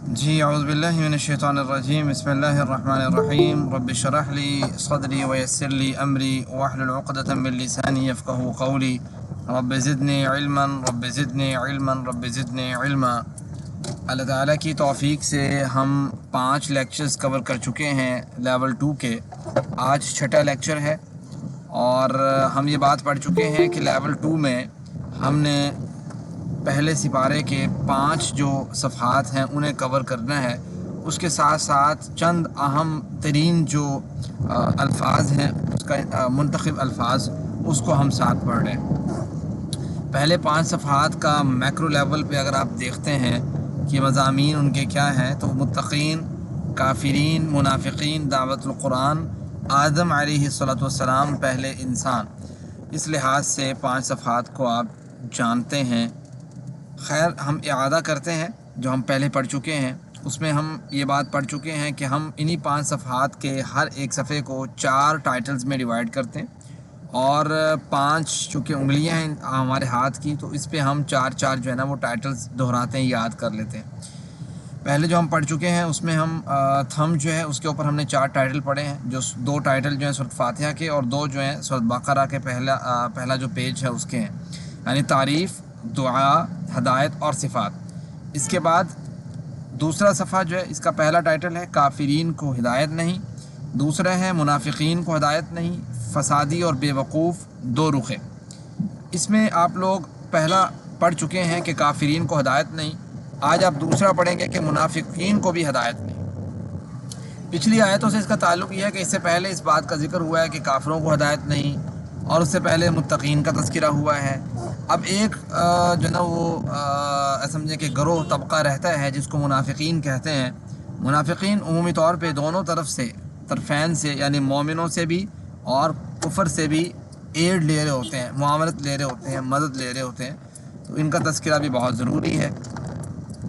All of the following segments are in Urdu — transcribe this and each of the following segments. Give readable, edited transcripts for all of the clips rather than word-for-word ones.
جی اعوذ باللہ من الشیطان الرجیم، بسم اللہ الرحمن الرحیم، رب اشرح لی صدری ویسر لی امری واحلل عقدۃ من لسانی یفقہوا قولی، رب زدنی علما رب زدنی علما رب زدنی علما۔ اللہ تعالیٰ کی توفیق سے ہم 5 لیکچرز کور کر چکے ہیں لیول 2 کے۔ آج 6واں لیکچر ہے اور ہم یہ بات پڑھ چکے ہیں کہ لیول 2 میں ہم نے پہلے سپارے کے 5 جو صفحات ہیں انہیں کور کرنا ہے، اس کے ساتھ ساتھ چند اہم ترین جو الفاظ ہیں اس کا منتخب الفاظ اس کو ہم ساتھ پڑھ رہے ہیں۔ پہلے 5 صفحات کا میکرو لیول پہ اگر آپ دیکھتے ہیں کہ مضامین ان کے کیا ہیں تو متقین، کافرین، منافقین، دعوت القرآن، آدم علیہ السلام پہلے انسان، اس لحاظ سے 5 صفحات کو آپ جانتے ہیں۔ خیر، ہم اعادہ کرتے ہیں جو ہم پہلے پڑھ چکے ہیں۔ اس میں ہم یہ بات پڑھ چکے ہیں کہ ہم انہی 5 صفحات کے ہر ایک صفحے کو 4 ٹائٹلز میں ڈیوائیڈ کرتے ہیں، اور 5 چونکہ انگلیاں ہیں ہمارے ہاتھ کی تو اس پہ ہم 4 جو ہے نا وہ ٹائٹلز دہراتے ہیں، یاد کر لیتے ہیں۔ پہلے جو ہم پڑھ چکے ہیں اس میں ہم تھم جو ہے اس کے اوپر ہم نے 4 ٹائٹل پڑھے ہیں، جو 2 ٹائٹل جو ہیں سورۃ فاتحہ کے اور 2 جو ہیں سورۃ بقرہ کے پہلا جو پیج ہے اس کے ہیں، یعنی تعریف، دعا، ہدایت اور صفات۔ اس کے بعد دوسرا صفحہ جو ہے اس کا پہلا ٹائٹل ہے کافرین کو ہدایت نہیں، دوسرا ہے منافقین کو ہدایت نہیں، فسادی اور بے وقوف دو رخے۔ اس میں آپ لوگ پہلا پڑھ چکے ہیں کہ کافرین کو ہدایت نہیں، آج آپ دوسرا پڑھیں گے کہ منافقین کو بھی ہدایت نہیں۔ پچھلی آیتوں سے اس کا تعلق یہ ہے کہ اس سے پہلے اس بات کا ذکر ہوا ہے کہ کافروں کو ہدایت نہیں، اور اس سے پہلے متقین کا تذکرہ ہوا ہے۔ اب ایک جو نا وہ سمجھے کہ گروہ طبقہ رہتا ہے جس کو منافقین کہتے ہیں۔ منافقین عمومی طور پہ دونوں طرف سے، طرفین سے، یعنی مومنوں سے بھی اور کفر سے بھی ایڈ لے رہے ہوتے ہیں، معاونت لے رہے ہوتے ہیں، مدد لے رہے ہوتے ہیں، تو ان کا تذکرہ بھی بہت ضروری ہے۔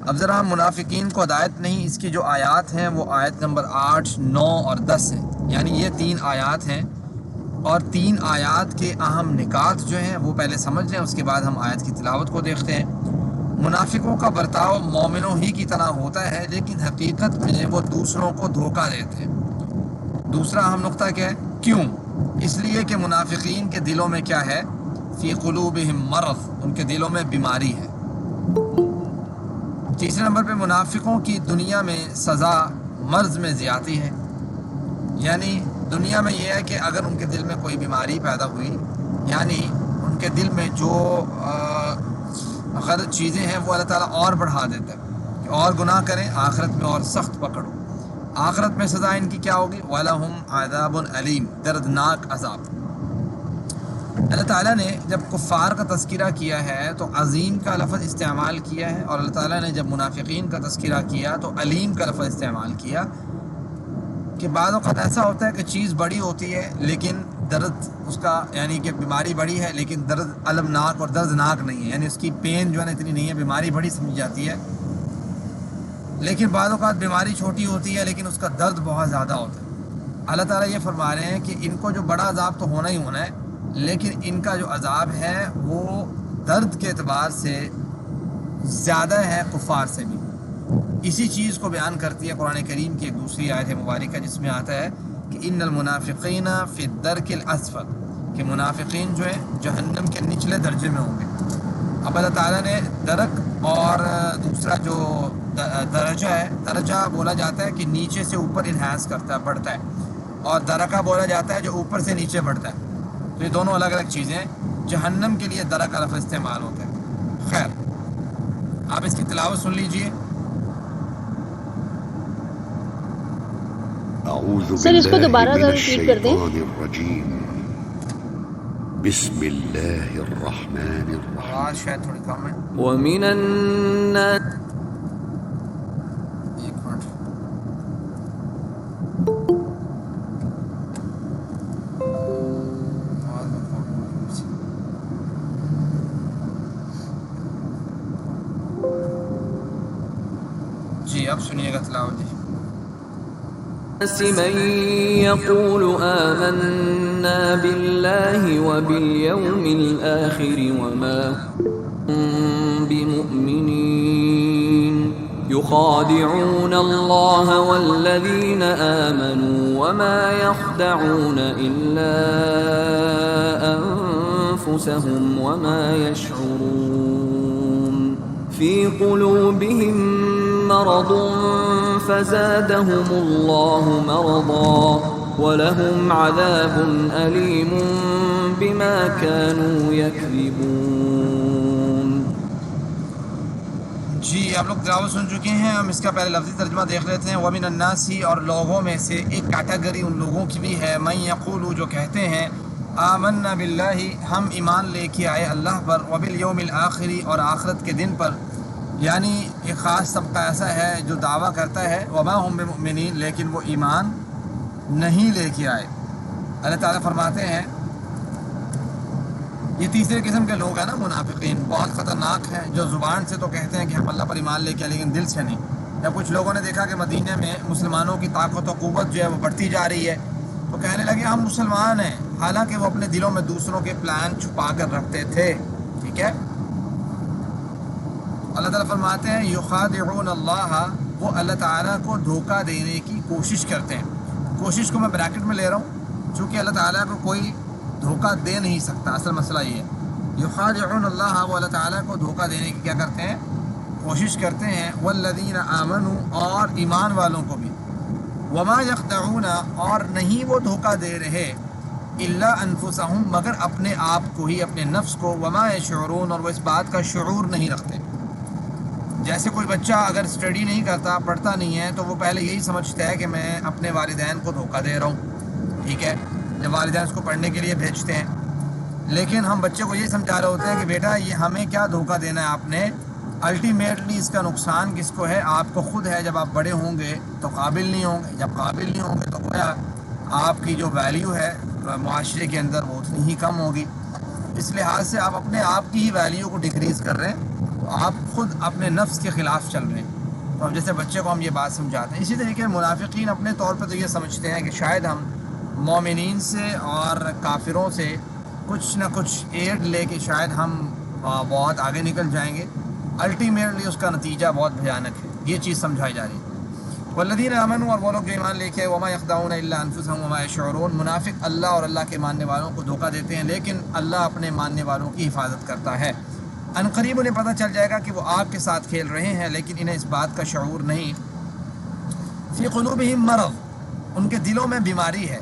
اب ذرا ہم منافقین کو ہدایت نہیں، اس کی جو آیات ہیں وہ آیت نمبر 8، 9 اور 10 ہیں، یعنی یہ 3 آیات ہیں، اور 3 آیات کے اہم نکات جو ہیں وہ پہلے سمجھ لیں، اس کے بعد ہم آیت کی تلاوت کو دیکھتے ہیں۔ منافقوں کا برتاؤ مومنوں ہی کی طرح ہوتا ہے، لیکن حقیقت میں وہ دوسروں کو دھوکہ دیتے ہیں۔ دوسرا اہم نقطہ کیا ہے؟ کیوں؟ اس لیے کہ منافقین کے دلوں میں کیا ہے؟ فی قلوبہم مرض، ان کے دلوں میں بیماری ہے۔ تیسرے نمبر پہ منافقوں کی دنیا میں سزا مرض میں زیادتی ہے، یعنی دنیا میں یہ ہے کہ اگر ان کے دل میں کوئی بیماری پیدا ہوئی، یعنی ان کے دل میں جو غلط چیزیں ہیں وہ اللہ تعالیٰ اور بڑھا دیتا ہے کہ اور گناہ کریں، آخرت میں اور سخت پکڑو۔ آخرت میں سزا ان کی کیا ہوگی؟ وَلَهُمْ عَذَابٌ عَلِيمٌ، دردناک عذاب۔ اللہ تعالیٰ نے جب کفار کا تذکرہ کیا ہے تو عظیم کا لفظ استعمال کیا ہے، اور اللہ تعالیٰ نے جب منافقین کا تذکرہ کیا تو علیم کا لفظ استعمال کیا، کہ بعض اوقات ایسا ہوتا ہے کہ چیز بڑی ہوتی ہے لیکن درد اس کا، یعنی کہ بیماری بڑی ہے لیکن درد المناک اور دردناک نہیں ہے، یعنی اس کی پین جو ہے نا اتنی نہیں ہے، بیماری بڑی سمجھ جاتی ہے۔ لیکن بعض اوقات بیماری چھوٹی ہوتی ہے لیکن اس کا درد بہت زیادہ ہوتا ہے۔ اللہ تعالیٰ یہ فرما رہے ہیں کہ ان کو جو بڑا عذاب تو ہونا ہی ہونا ہے، لیکن ان کا جو عذاب ہے وہ درد کے اعتبار سے زیادہ ہے کفار سے بھی۔ اسی چیز کو بیان کرتی ہے قرآن کریم کی ایک دوسری آیت مبارکہ جس میں آتا ہے کہ ان المنافقین فی الدرک الاسفل، کہ منافقین جو ہیں جہنم کے نچلے درجے میں ہوں گے۔ اب اللہ تعالیٰ نے درک اور دوسرا جو درجہ ہے، درجہ بولا جاتا ہے کہ نیچے سے اوپر انہانس کرتا ہے، بڑھتا ہے، اور درکہ بولا جاتا ہے جو اوپر سے نیچے بڑھتا ہے، تو یہ دونوں الگ الگ چیزیں ہیں۔ جہنم کے لیے درک کا لفظ استعمال ہوتا ہے۔ خیر، آپ اس کی تلاوت سن لیجئے۔ سر اس کو دوبارہ ذرا ریپیٹ کر دیں۔ بسم اللہ الرحمن الرحیم۔ آواز شاید تھوڑی کم ہے، ومن الناس، ایک منٹ۔ جی اب سنیے گا تلاوت جی۔ من يقول آمنا بالله وباليوم الآخر وما هم بمؤمنين يخادعون الله والذين آمنوا وما يخدعون إلا أنفسهم وما يشعرون في قلوبهم مرض فزادهم الله مرضا ولهم عذاب أليم بما كانوا يكذبون. جی آپ لوگ تلاوت سن چکے ہیں، ہم اس کا پہلے لفظی ترجمہ دیکھ لیتے ہیں. وَمِنَ النَّاسِ، اور لوگوں میں سے ایک کیٹیگری ان لوگوں کی بھی ہے، مَن یقول، جو کہتے ہیں آمنا باللہ، ہم ایمان لے کے آئے اللہ پر، وبالیوم الآخر، اور آخرت کے دن پر. یعنی ایک خاص طبقہ ایسا ہے جو دعویٰ کرتا ہے وما ہم بمؤمنین، لیکن وہ ایمان نہیں لے کے آئے. اللہ تعالیٰ فرماتے ہیں یہ تیسرے قسم کے لوگ ہیں نا، منافقین، بہت خطرناک ہیں، جو زبان سے تو کہتے ہیں کہ ہم اللہ پر ایمان لے کے آئے لیکن دل سے نہیں. جب کچھ لوگوں نے دیکھا کہ مدینہ میں مسلمانوں کی طاقت و قوت جو ہے وہ بڑھتی جا رہی ہے تو کہنے لگے ہم مسلمان ہیں، حالانکہ وہ اپنے دلوں میں دوسروں کے پلان چھپا کر رکھتے تھے. ٹھیک ہے، اللہ تعالیٰ فرماتے ہیں یخادعون اللہ، وہ اللہ تعالیٰ کو دھوکہ دینے کی کوشش کرتے ہیں. کوشش کو میں بریکٹ میں لے رہا ہوں چونکہ اللہ تعالیٰ کو کوئی دھوکہ دے نہیں سکتا. اصل مسئلہ یہ ہے یخادعون اللہ، وہ اللہ تعالیٰ کو دھوکہ دینے کی کیا کرتے ہیں، کوشش کرتے ہیں. والذین آمنوا، اور ایمان والوں کو بھی. وما یخدعون، اور نہیں وہ دھوکہ دے رہے، الا انفسہم، مگر اپنے آپ کو ہی، اپنے نفس کو. وما یشعرون، اور وہ اس بات کا شعور نہیں رکھتے. جیسے کوئی بچہ اگر اسٹڈی نہیں کرتا، پڑھتا نہیں ہے، تو وہ پہلے یہی سمجھتا ہے کہ میں اپنے والدین کو دھوکہ دے رہا ہوں. ٹھیک ہے، جب والدین اس کو پڑھنے کے لیے بھیجتے ہیں، لیکن ہم بچے کو یہ سمجھا رہے ہوتے ہیں کہ بیٹا یہ ہمیں کیا دھوکہ دینا ہے آپ نے، الٹیمیٹلی اس کا نقصان کس کو ہے، آپ کو خود ہے. جب آپ بڑے ہوں گے تو قابل نہیں ہوں گے، جب قابل نہیں ہوں گے تو گویا آپ کی جو ویلیو ہے معاشرے کے اندر وہ اتنی ہی کم ہوگی. اس لحاظ سے آپ اپنے آپ کی ہی ویلیو کو ڈکریز کر رہے ہیں، تو آپ خود اپنے نفس کے خلاف چل رہے ہیں. تو اب جیسے بچے کو ہم یہ بات سمجھاتے ہیں، اسی طریقے منافقین اپنے طور پہ تو یہ سمجھتے ہیں کہ شاید ہم مومنین سے اور کافروں سے کچھ نہ کچھ ایڈ لے کے شاید ہم بہت آگے نکل جائیں گے. الٹیمیٹلی اس کا نتیجہ بہت بھیانک ہے. یہ چیز سمجھائی جا رہی ہے. والذین آمنوا، اور وہ لوگ جو ایمان لے کے وما یخدعون الا انفسهم وما یشعرون. منافق اللہ اور اللہ کے ماننے والوں کو دھوکہ دیتے ہیں، لیکن اللہ اپنے ماننے والوں کی حفاظت کرتا ہے. ان قریب انہیں پتہ چل جائے گا کہ وہ آگ کے ساتھ کھیل رہے ہیں، لیکن انہیں اس بات کا شعور نہیں. فی قلوبہم مرض، ان کے دلوں میں بیماری ہے.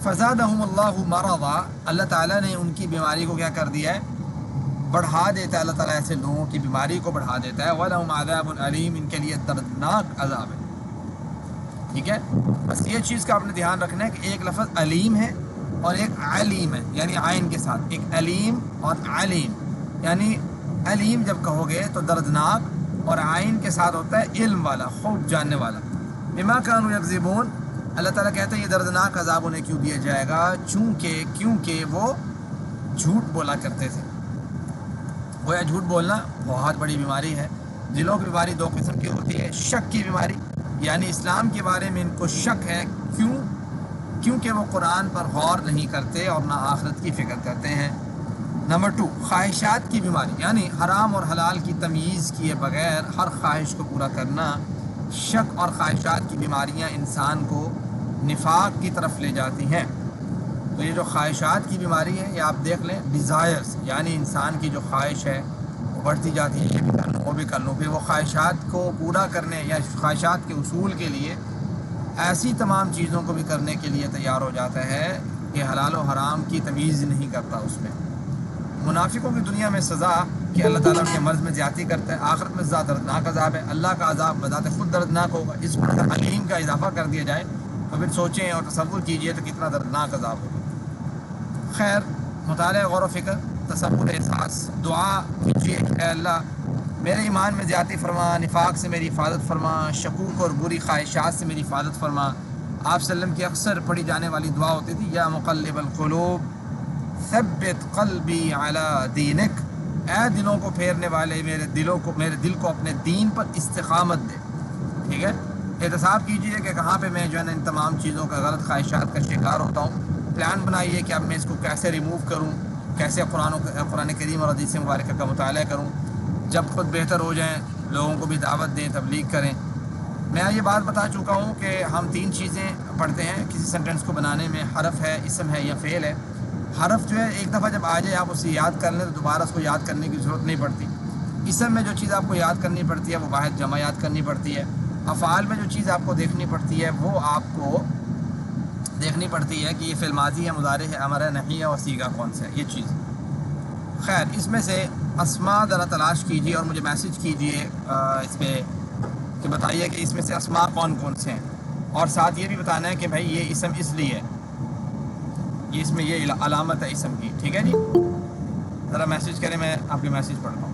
فزادہم اللہ مرضا، اللہ تعالیٰ نے ان کی بیماری کو کیا کر دیا ہے، بڑھا دیتا ہے. اللہ تعالیٰ ایسے لوگوں کی بیماری کو بڑھا دیتا ہے. وَلَهُمْ عَذَابٌ عَلِيمٌ، ان کے لیے دردناک عذاب ہے. ٹھیک ہے، بس یہ چیز کا آپ نے دھیان رکھنا ہے کہ ایک لفظ علیم ہے اور ایک علیم ہے، یعنی عین کے ساتھ. ایک علیم اور علیم، یعنی علیم جب کہو گے تو دردناک، اور عین کے ساتھ ہوتا ہے علم والا، خوب جاننے والا. بما كانوا يكذبون، اللہ تعالیٰ کہتے ہیں یہ دردناک عذاب انہیں کیوں دیا جائے گا، کیونکہ وہ جھوٹ بولا کرتے تھے. گویا جھوٹ بولنا بہت بڑی بیماری ہے. دلوں کی بیماری دو قسم کی ہوتی ہے. شک کی بیماری، یعنی اسلام کے بارے میں ان کو شک ہے. کیونکہ وہ قرآن پر غور نہیں کرتے اور نہ آخرت کی فکر کرتے ہیں. نمبر 2، خواہشات کی بیماری، یعنی حرام اور حلال کی تمییز کیے بغیر ہر خواہش کو پورا کرنا. شک اور خواہشات کی بیماریاں انسان کو نفاق کی طرف لے جاتی ہیں. تو یہ جو خواہشات کی بیماری ہے، یہ آپ دیکھ لیں، ڈیزائرز، یعنی انسان کی جو خواہش ہے وہ بڑھتی جاتی ہے، یہ بھی کر لوں وہ بھی کر لوں. پھر وہ خواہشات کو پورا کرنے یا خواہشات کے اصول کے لیے ایسی تمام چیزوں کو بھی کرنے کے لیے تیار ہو جاتا ہے کہ حلال و حرام کی تمیز نہیں کرتا اس میں. منافقوں کی دنیا میں سزا کہ اللہ تعالیٰ کے مرض میں زیادتی کرتا ہے، آخرت میں زیادہ دردناک عذاب ہے. اللہ کا عذاب بذات خود دردناک ہوگا، اس پر اگر علیم کا اضافہ کر دیا جائے تو پھر سوچیں اور تصور کیجئے تو کتنا دردناک عذاب ہوگا. خیر، مطالعہ، غور و فکر، تصور، احساس، دعا کیجیے کہ اے اللہ میرے ایمان میں زیادتی فرما، نفاق سے میری حفاظت فرما، شکوک اور بری خواہشات سے میری حفاظت فرما. آپ صلی اللہ علیہ وسلم کی اکثر پڑھی جانے والی دعا ہوتی تھی، یا مقلب القلوب ثبت قلبی علی دینک، اے دلوں کو پھیرنے والے میرے دل کو اپنے دین پر استقامت دے. ٹھیک ہے، احتساب کیجئے کہ کہاں پہ میں جو ہے نا ان تمام چیزوں کا، غلط خواہشات کا شکار ہوتا ہوں. پلان بنائیے کہ اب میں اس کو کیسے ریموو کروں، کیسے قرآن کریم اور حدیث مبارکہ کا مطالعہ کروں. جب خود بہتر ہو جائیں لوگوں کو بھی دعوت دیں، تبلیغ کریں۔ میں یہ بات بتا چکا ہوں کہ ہم 3 چیزیں پڑھتے ہیں کسی سینٹنس کو بنانے میں، حرف ہے، اسم ہے یا فعل ہے۔ حرف جو ہے ایک دفعہ جب آ جائے آپ اسے یاد کر لیں تو دوبارہ اس کو یاد کرنے کی ضرورت نہیں پڑتی۔ اسم میں جو چیز آپ کو یاد کرنی پڑتی ہے وہ واحد جمع یاد کرنی پڑتی ہے۔ افعال میں جو چیز آپ کو دیکھنی پڑتی ہے وہ آپ کو دیکھنی پڑتی ہے کہ یہ فعل ماضی ہے، مضارع ہے، امر ہے، نہی ہے اور صیغہ کون سا ہے، یہ چیز۔ خیر، اس میں سے اسماء ذرا تلاش کیجیے اور مجھے میسج کیجیے اس پہ کہ بتائیے کہ اس میں سے اسماء کون کون سے ہیں، اور ساتھ یہ بھی بتانا ہے کہ بھائی یہ اسم اس لیے ہے، یہ اس میں یہ علامت ہے اسم کی، ٹھیک ہے جی؟ ذرا میسج کریں، میں آپ کے میسج پڑھتا ہوں۔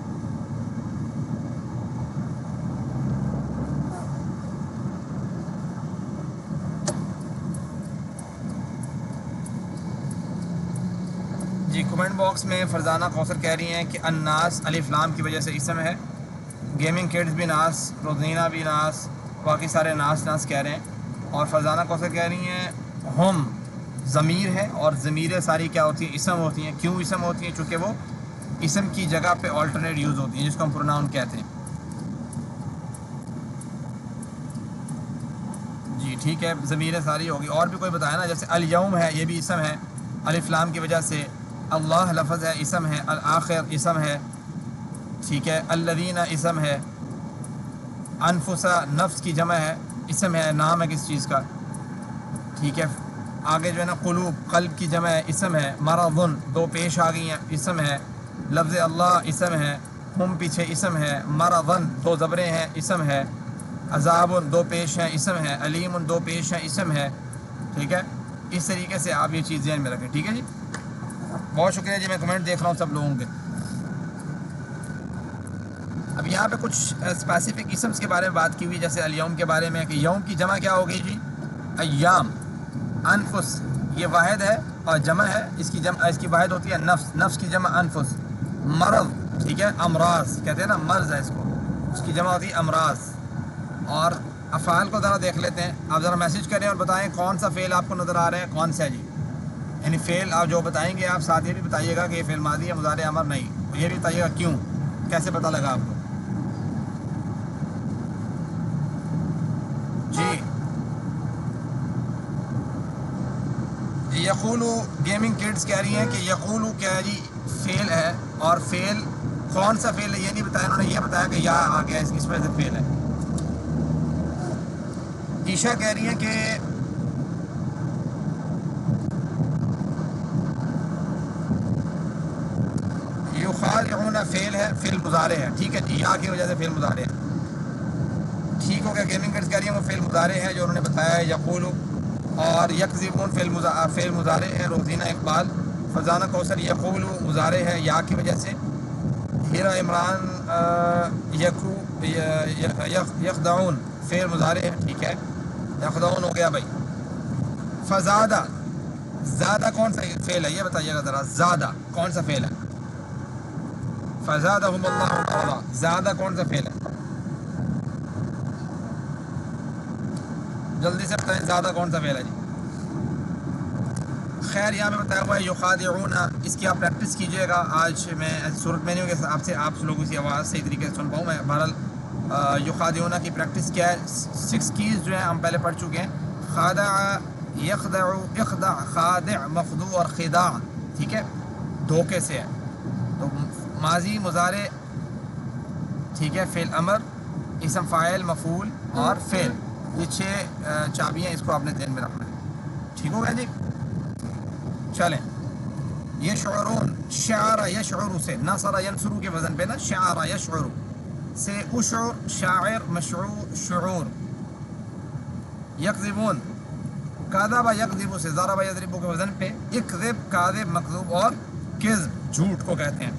جی، کمنٹ باکس میں فرزانہ کوثر کہہ رہی ہیں کہ الناس الف لام کی وجہ سے اسم ہے، گیمنگ کڈز بھی ناس، روزینہ بھی ناس، باقی سارے ناس ناس کہہ رہے ہیں۔ اور فرزانہ کوثر کہہ رہی ہیں ہم ضمیر ہے، اور ضمیریں ساری کیا ہوتی ہیں؟ اسم ہوتی ہیں۔ کیوں اسم ہوتی ہیں؟ چونکہ وہ اسم کی جگہ پہ آلٹرنیٹ یوز ہوتی ہیں، جس کو ہم پروناؤن کہتے ہیں۔ جی ٹھیک ہے، ضمیریں ساری ہوگی۔ اور بھی کوئی بتایا نا، جیسے الیوم ہے، یہ بھی اسم ہے الف لام کی وجہ سے۔ اللہ لفظ ہے، اسم ہے۔ الآخر اسم ہے، ٹھیک ہے۔ الذین اسم ہے۔ انفسا نفس کی جمع ہے، اسم ہے، نام ہے کس چیز کا، ٹھیک ہے۔ آگے جو ہے نا قلوب، قلب کی جمع ہے، اسم ہے۔ مرضن 2 پیش آ گئی ہیں، اسم ہے۔ لفظ اللہ اسم ہے۔ ہم پیچھے اسم ہے۔ مرضن 2 زبریں ہیں، اسم ہے۔ عذاب 2 پیش ہیں، اسم ہے۔ علیم 2 پیش ہیں، اسم ہے، ٹھیک ہے۔ اس طریقے سے آپ یہ چیز ذہن میں رکھیں، ٹھیک ہے جی۔ بہت شکریہ جی، میں کمنٹ دیکھ رہا ہوں سب لوگوں کے۔ اب یہاں پہ کچھ اسپیسیفک اسمس کے بارے میں بات کی ہوئی، جیسے الیوم کے بارے میں کہ یوم کی جمع کیا ہوگی جی؟ ایام۔ انفس یہ واحد ہے اور جمع ہے، اس کی واحد ہوتی ہے نفس، نفس کی جمع انفس۔ مرض، ٹھیک ہے، امراض کہتے ہیں نا، مرض ہے اس کو، اس کی جمع ہوتی ہے امراض۔ اور افعال کو ذرا دیکھ لیتے ہیں، آپ ذرا میسج کریں اور بتائیں کون سا فعل آپ کو نظر آ رہا ہے، کون سا ہے جی؟ یعنی فعل آپ جو بتائیں گے، آپ ساتھ یہ بھی بتائیے گا کہ یہ فعل ماضی ہے، مضارع، امر نہیں، یہ بھی بتائیے گا کیوں، کیسے پتہ لگا آپ کو؟ جی یقولو گیمنگ کڈز کہہ رہی ہیں کہ یقولو کیا ہے جی؟ فعل ہے، اور فعل کون سا فعل ہے یہ نہیں بتایا انہوں نے، یہ بتایا کہ یا آ گیا اس میں سے فعل ہے۔ عشا کہہ رہی ہیں کہ یخادعون فعل ہے، فعل مضارع ہے، ٹھیک ہے جی، یا کی وجہ سے فعل مضارع ہے، ٹھیک ہو گیا۔ گیمنگ کڈز کہہ رہی ہیں وہ فعل مضارع ہے جو انہوں نے بتایا ہے یقولو، اور یکذبون فعل مضارع ہے، روزینہ اقبال۔ فرزانہ کوثر یقولو مضارع ہے یا کی وجہ سے۔ ہیرا عمران یخدعون فعل مضارع ہے، ٹھیک ہے، یخدعون ہو گیا بھائی۔ فزادہ، زادہ کون سا فعل ہے یہ بتائیے گا ذرا، زادہ کون سا فعل ہے؟ فزادہم اللہ مرضا، زادہ کون سا فعل ہے؟ جلدی سے بتائیں زادہ کون سا فعل ہے جی؟ خیر، یہاں پہ بتایا ہوا ہے یخادعون، اس کی آپ پریکٹس کیجئے گا۔ آج میں ایسی صورت میں نہیں ہوں کہ آپ لوگوں کی آواز صحیح طریقے سے سن پاؤں، میں بہرحال یخادعون کی پریکٹس کیا ہے، 6 کیز جو ہیں ہم پہلے پڑھ چکے ہیں۔ خادع، یخدع، اخدع، خادع، مخدوع اور خداع، ٹھیک ہے، دھوکے سے ہے۔ تو ماضی، مضارع، ٹھیک ہے، فعل امر، اسم فاعل، مفعول اور فعل، یہ 6 چابیاں، اس کو آپ نے ذہن میں رکھنا ہے، ٹھیک ہو گیا جی؟ چلیں، یشعرون، شعر یشعر سے، نصر ینصر کے وزن پہ نا، شعر یشعر سے، اشعر شاعر، مشعور شعور۔ یکذبون، کذب یکذب سے، ضرب یضرب کے وزن پہ، اکذب کاذب مکذوب اور کذب جھوٹ کو کہتے ہیں،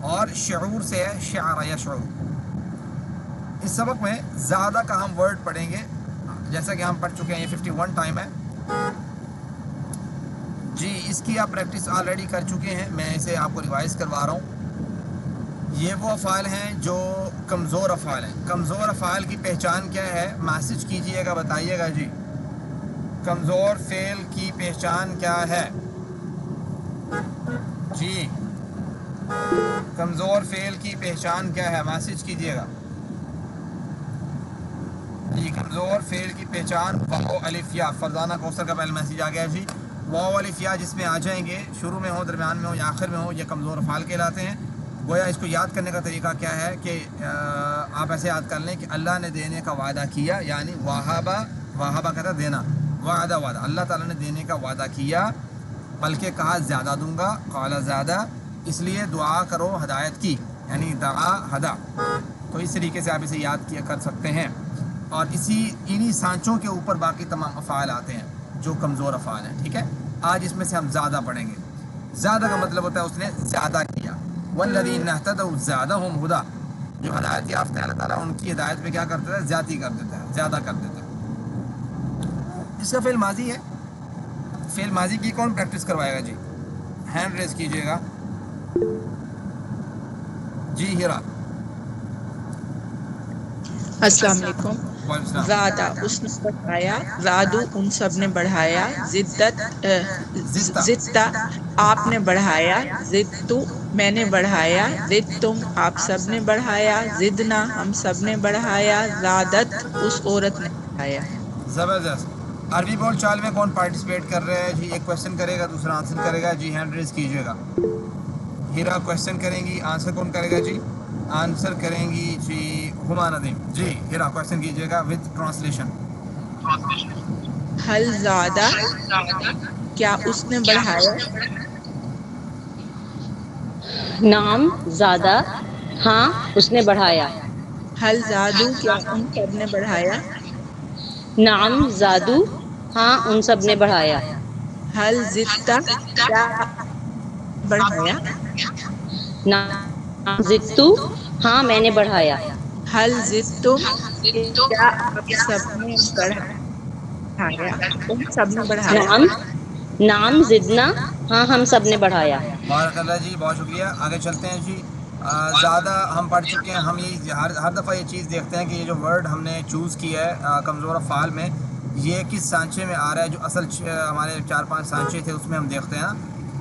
اور شعور سے ہے شعر یشعر۔ اس سبق میں زیادہ کا ہم ورڈ پڑھیں گے، جیسا کہ ہم پڑھ چکے ہیں، یہ 51 ٹائم ہے جی، اس کی آپ پریکٹس آلریڈی کر چکے ہیں، میں اسے آپ کو ریوائز کروا رہا ہوں۔ یہ وہ افعال ہیں جو کمزور افعال ہیں۔ کمزور افعال کی پہچان کیا ہے؟ میسج کیجئے گا، بتائیے گا جی، کمزور فعل کی پہچان کیا ہے جی؟ کمزور فعل کی پہچان کیا ہے؟ میسج کیجیے گا جی. کمزور فعل کی پہچان واو الف یا. فرزانہ کوثر کا پہلا میسج آ گیا جی. واو الف یا جس میں آ جائیں گے، شروع میں ہو، درمیان میں ہو یا آخر میں ہو، یہ کمزور افعال کہلاتے ہیں. گویا اس کو یاد کرنے کا طریقہ کیا ہے کہ آپ ایسے یاد کر لیں کہ اللہ نے دینے کا وعدہ کیا، یعنی واہبہ کہتا ہے دینا، وعدہ اللہ تعالیٰ نے دینے کا وعدہ کیا، بلکہ کہا زیادہ دوں گا، قال زیادہ، اس لیے دعا کرو ہدایت کی، یعنی دعا ہدا. تو اس طریقے سے آپ اسے یاد کیا کر سکتے ہیں. اور انہی سانچوں کے اوپر باقی تمام افعال آتے ہیں جو کمزور افعال ہیں. ٹھیک ہے، آج اس میں سے ہم زیادہ پڑھیں گے. زیادہ کا مطلب ہوتا ہے اس نے زیادہ کیا. والذین اہتدوا زادہم ہدا، جو ہدایت یافتہ ہے اللہ تعالیٰ ان کی ہدایت پہ کیا کر دیتا ہے؟ زیادتی کر دیتا ہے، زیادہ کر دیتا ہے. اس کا فعل ماضی ہے. فعل ماضی کی کون پریکٹس کروائے گا جی؟ ہینڈ ریز کیجئے گا جی. ہیرا. السلام علیکم. وعلیکم السلام. زادہ اس نے بڑھایا، زادو ان سب نے بڑھایا، زدتا آپ نے بڑھایا، زدتو میں نے بڑھایا، زدتم آپ سب نے بڑھایا، زدنا ہم سب نے بڑھایا، زادت اس عورت نے بڑھایا. زبردست. عربی بول چال میں کون پارٹیسپیٹ کر رہے ہیں جی؟ ایک کویشچن کرے گا، دوسرا آنسر کرے گا جی. ہینڈ ریز کیجئے گا. ہیرا کویشچن کریں گی، آنسر کون کرے گا جی؟ آنسر کریں گی جی ہما ندیم. جی ہیرا کویشچن کیجئے گا وتھ ٹرانسلیشن. حل زادہ کیا اس نے بڑھایا، نعم زادہ ہاں اس نے بڑھایا. حل زادو کیا ان سب نے بڑھایا، نعم زادو ہاں ان سب نے بڑھایا. حل زدتا کیا بڑھایا، نعم زدتو ہاں میں نے بڑھایا. حل زدتم کیا آپ سب نے بڑھایا، تم سب نے بڑھایا. نعم نعم زدنا ہاں ہم سب نے بڑھایا. بارک اللہ جی، بہت شکریہ. آگے چلتے ہیں جی. زیادہ ہم پڑھ چکے ہیں. ہم یہ ہر دفعہ یہ چیز دیکھتے ہیں کہ یہ جو ورڈ ہم نے چوز کیا ہے کمزور افعال میں، یہ کس سانچے میں آ رہا ہے. جو اصل ہمارے 4-5 سانچے تھے اس میں ہم دیکھتے ہیں نا،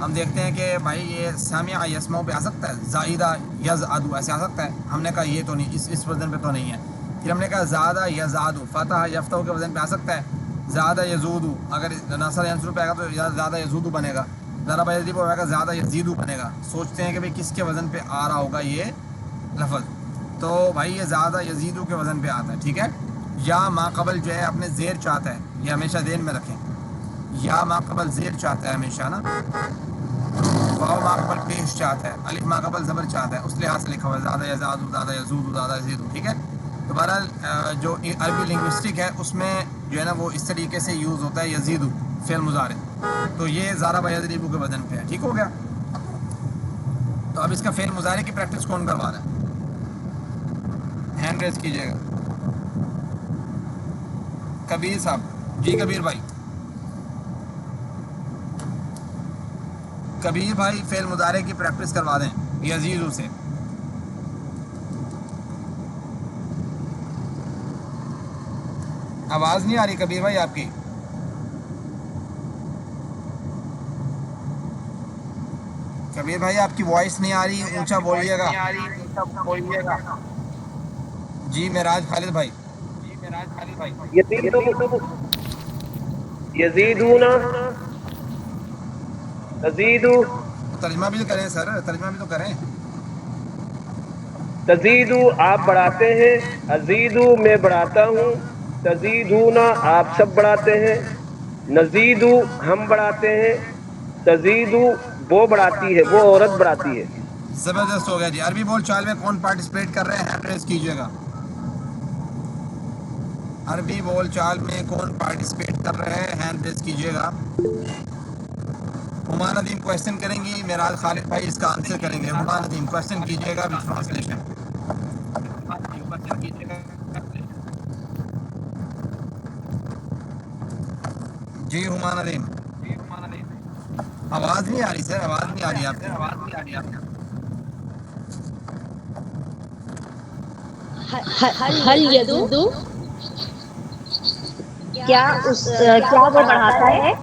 ہم دیکھتے ہیں کہ بھائی یہ سامع یسمع پہ آ سکتا ہے، زائدہ یزعدو ایسے آ سکتا ہے. ہم نے کہا یہ تو نہیں، اس وزن پہ تو نہیں ہے. پھر ہم نے کہا زادہ یزادو، فتح یفتح کے وزن پہ آ سکتا ہے. زیادہ یزودو، اگر نصر ینصر پہ آئے گا تو زیادہ یزودو بنے گا. ضرب یضرب ہوگا، زیادہ یزیدو بنے گا. سوچتے ہیں کہ بھئی کس کے وزن پہ آ رہا ہوگا یہ لفظ. تو بھائی یہ زیادہ یزیدو کے وزن پہ آتا ہے. ٹھیک ہے. یا ما قبل جو ہے اپنے زیر چاہتا ہے، یہ ہمیشہ ذہن میں رکھیں. یا ما قبل زیر چاہتا ہے ہمیشہ نا. واو ما قبل پیش چاہتا ہے، الف ما قبل زبر چاہتا ہے. اس لحاظ سے لکھا ہوا ہے زیادہ یزادو، زیادہ یزودو، زیادہ یزیدو. ٹھیک ہے. تو بہرحال جو عربی لنگوسٹک ہے اس میں جو ہے نا وہ اس طریقے سے یوز ہوتا ہے یزیدو فعل مضارع. تو یہ ضرب یضرب کے وزن پہ ہے. ٹھیک ہو گیا. تو اب اس کا فعل مضارع کی پریکٹس کون کروا رہا ہے؟ ہینڈ ریز کیجئے گا. کبیر صاحب. جی کبیر بھائی. کبیر بھائی فعل مضارع کی پریکٹس کروا دیں یزیدو سے. آواز نہیں آ رہی کبیر بھائی آپ کی. کبیر بھائی آپ کی وائس نہیں آ رہی، اونچا بولیے گا. جی معراج خالد بھائی. یزیدون تزیدو ترجمہ بھی تو کریں سر، ترجمہ بھی تو کریں. تزیدو آپ بڑھاتے ہیں، ازیدو میں بڑھاتا ہوں، تزیدون آپ سب بڑھاتے ہیں، نزیدو ہم بڑھاتے ہیں، تزیدو وہ بڑھاتی ہے، وہ عورت بڑھاتی ہے. زبردست ہو گیا جی. عربی بول چال میں کون پارٹیسپیٹ کر رہے ہیں؟ ہینڈ ریز کیجئے گا. عربی بول چال میں کون پارٹیسپیٹ کر رہے ہیں؟ ہینڈ ریز کیجئے گا. ہما ندیم کویشچن کریں گی، معراج خالد بھائی اس کا آنسر کریں گے. ہما ندیم کویشچن کیجئے گا وتھ ٹرانسلیشن. جی ہما ندیم. آواز نہیں آ رہی سر، آواز نہیں آ رہی آپ کی. حل یزودو کیا وہ بڑھاتا ہے.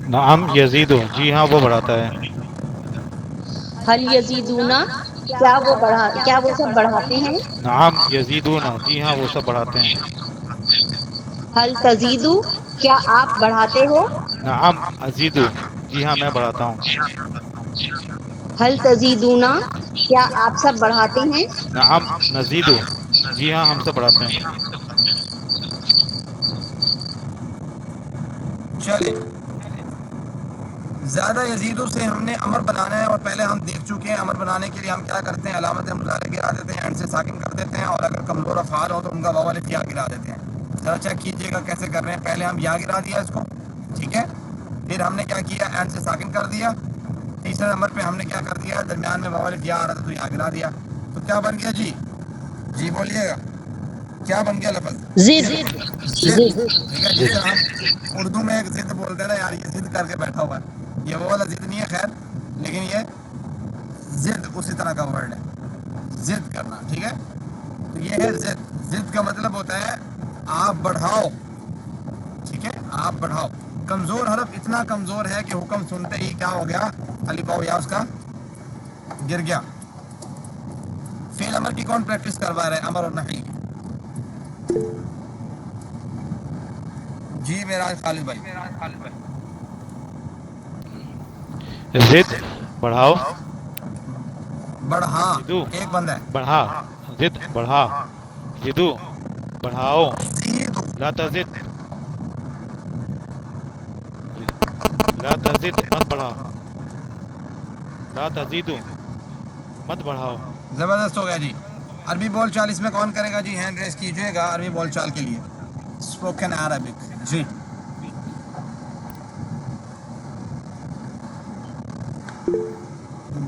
نعم یزیدو جی ہاں وہ بڑھاتا ہے. حل یزیدونا کیا وہ سب بڑھاتے ہیں؟ نعم یزیدون، جی ہاں وہ سب بڑھاتے ہیں. حل تزیدو، کیا آپ بڑھاتے ہو؟ نعم ازیدو، جی ہاں میں بڑھاتا ہوں. حل تزیدونا، کیا آپ سب بڑھاتے ہیں؟ نعم نزیدو، جی ہاں ہم سب بڑھاتے ہیں. چلے زیادہ یزیدوں سے ہم نے امر بنانا ہے، اور پہلے ہم دیکھ چکے ہیں امر بنانے کے لیے ہم کیا کرتے ہیں، علامت مظاہرہ گرا دیتے ہیں، اینڈ سے ساکن کر دیتے ہیں، اور اگر کمزور افعال ہو تو ان کا واو الف یا گرا دیتے ہیں. ذرا چیک کیجئے گا کیسے کر رہے ہیں. پہلے ہم یا گرا دیا اس کو، ٹھیک ہے، پھر ہم نے کیا کیا، اینڈ سے ساکن کر دیا. تیسرے نمبر پہ ہم نے کیا کر دیا، درمیان میں واو الف یا آ رہا تھا تو یا گرا دیا. تو کیا بن گیا جی؟ جی بولیے گا کیا بن گیا لفظ؟ زد. ضد. ٹھیک ہے، جس طرح ہم اردو میں ایک ضد بولتے ہیں نا، یار یہ ضد کر کے بیٹھا ہوا ہے، یہ وہ والا ضد نہیں ہے خیر، لیکن یہ ضد اسی طرح کا ورڈ ہے، ضد کرنا. ٹھیک ہے، تو یہ ہے ضد. ضد کا مطلب ہوتا ہے آپ بڑھاؤ. ٹھیک ہے، آپ بڑھاؤ. کمزور حرف اتنا کمزور ہے کہ حکم سنتے ہی کیا ہو گیا، الف واو یا اس کا گر گیا. فعل امر کی کون پریکٹس کروا رہا ہے، امر اور نہی؟ جی میرا خالد بھائی. زد بڑھاؤ، بڑھا زدو ایک بندہ ہے. بڑھا، زد بڑھا، زدو بڑھاؤ، زید لا تزد، لا تزد مت بڑھا، لا تزیدو مت بڑھاؤ. زبردست ہو گیا جی. عربی بول چال اس میں کون کرے گا جی؟ ہینڈ ریس کیجیے گا عربی بول چال کے لیے، اسپوکن عربک. جی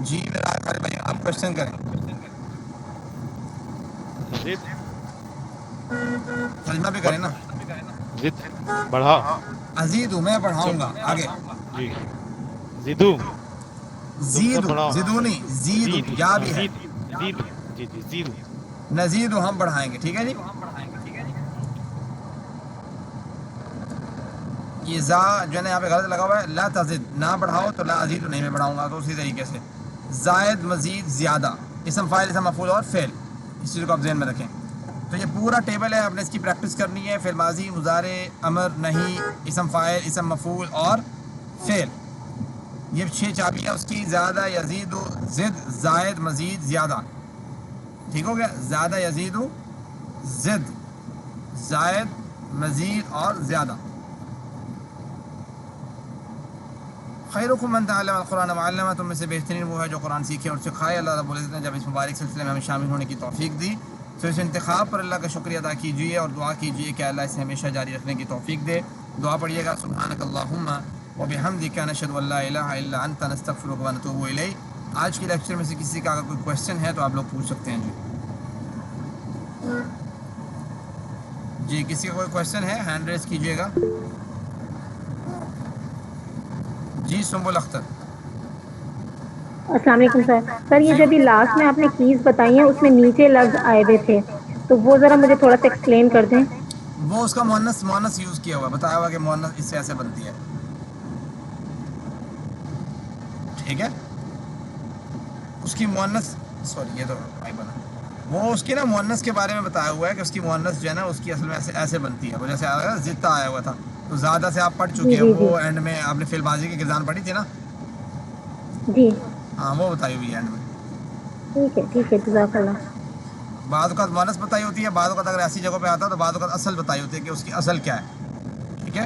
جی میرا خالد بھائی آپ کوشچن کریں. زد ترجمہ بھی کریں نا. زد بڑھا، ازید ہوں میں بڑھاؤں گا آگے. جی زدو تم سب زید بڑھاؤ، زدو نہیں، زید زید یا بھی ہے. زید زید، جی جی زید. نزید ہم بڑھائیں گے. ٹھیک ہے جی. یہ زا جو ہے نا یہاں پہ غلط لگا ہوا ہے، لا تزد نہ بڑھاؤ تو لا ازید نہیں میں بڑھاؤں گا. تو اسی طریقے سے زائد، مزید، زیادہ، اسم فاعل، اسم مفعول اور فعل، اس چیز کو آپ ذہن میں رکھیں. تو یہ پورا ٹیبل ہے، آپ نے اس کی پریکٹس کرنی ہے. فعل ماضی، مضارع، امر، نہی، اسم فاعل، اسم مفعول اور فعل، یہ 6 چابیاں اس کی. زیادہ، یزید، زد، زائد، مزید، زیادہ. ٹھیک ہو گیا، زیادہ، یزید، زد، زائد، مزید اور زیادہ. خیرکم من تعلم القرآن وعلمہ، تم میں سے بہترین وہ ہے جو قرآن سیکھے اور سکھائے. اللہ رب العزت نے جب اس مبارک سلسلے میں ہمیں شامل ہونے کی توفیق دی تو اس انتخاب پر اللہ کا شکریہ ادا کیجیے اور دعا کیجیے کہ اللہ اسے ہمیشہ جاری رکھنے کی توفیق دے. دعا پڑھیے گا سبحانک اللہم وبحمدک نشہد ان لا الہ الا انت نستغفرک ونتوب الیک. آج کے لیکچر میں سے کسی کا اگر کوئی کویشچن ہے تو آپ لوگ پوچھ سکتے ہیں. جی کسی کا کوئی کویشچن ہے ہینڈ ریز کیجیے گا. جی سنبل اختر. السلام علیکم سر. سر یہ جو ابھی لاسٹ میں آپ نے کیز بتائی ہیں اس میں نیچے لفظ آئے ہوئے تھے تو وہ ذرا مجھے تھوڑا سا ایکسپلین کر دیں. وہ اس کا مؤنث یوز کیا ہوا، بتایا ہوا کہ مؤنث اس سے ایسے بنتی ہے. ٹھیک ہے، اس کی مؤنث، سوری یہ تو بنا وہ اس کی نا مؤنث کے بارے میں بتایا ہوا ہے کہ اس کی مؤنث جو ہے نا اس کی اصل میں ایسے بنتی ہے. وہ جیسے آیا زدتا آیا ہوا تھا تو زیادہ سے آپ پڑھ جی چکے ہیں. جی وہ جی اینڈ میں آپ نے فعل ماضی کی کردان پڑھی تھی نا. جی ہاں وہ بتائی ہوئی ہے اینڈ میں. ٹھیک ہے جزاک اللہ. بعض اوقات مؤنث بتائی ہوتی ہے، بعض اوقات اگر ایسی جگہ پہ آتا ہے تو بعض اوقات اصل بتائی ہوتی ہے کہ اس کی اصل کیا ہے. ٹھیک ہے.